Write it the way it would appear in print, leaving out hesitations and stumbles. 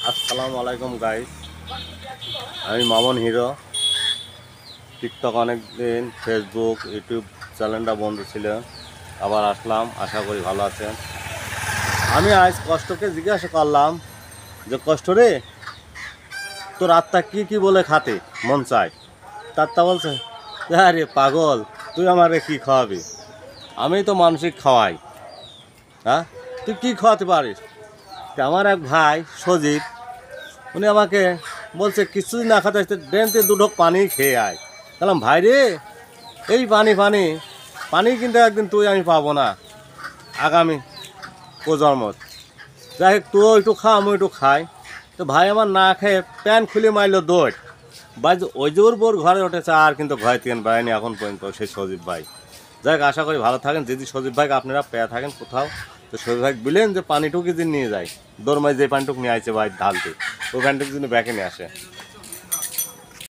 আসসালামু আলাইকুম গাইস, আমি মামুন হিরো। টিকটক অনেক দিন, ফেসবুক, ইউটিউব চ্যানেলটা বন্ধ ছিল, আবার আসলাম। আশা করি ভালো আছেন। আমি আজ কষ্টকে জিজ্ঞাসা করলাম যে কষ্ট রে, তোর আত্মা কি কি বলে খাতে মন চায়। তার বলছে, আরে পাগল, তুই আমারে কি খাওয়াবি? আমি তো মানসিক খাওয়াই। হ্যাঁ, তুই কি খাওয়াতে পারিস? আমার এক ভাই সজীব, উনি আমাকে বলছে কিছুদিন না খাতে আসতে ড্রেনতে দুটো পানি খেয়ে আয়। বললাম ভাই রে, এই পানি পানি পানি কিন্তু একদিন তুই আমি পাবো না আগামী প্রজন্মত। যাই হোক, তুইও একটু খা, আমি একটু খাই। তো ভাই আমার না খেয়ে প্যান্ট খুলে মারলো দৌড়। ভাই ওই জোর বোর ঘরে উঠেছে, আর কিন্তু ভয় থেকে বেড়ায়নি এখন পর্যন্ত সেই সজীব ভাই। যাই হোক, আশা করি ভালো থাকেন। যদি সজীব ভাইকে আপনারা পেয়ে থাকেন কোথাও, তো সজীব ভাই বললেন যে পানিটুকু যদি নিয়ে যায়, দৌড় মাই যে পানিটুকু নিয়ে আসছে ভাই ঢালতে, ওই পানিটুকু যদি ব্যাকে নিয়ে আসে।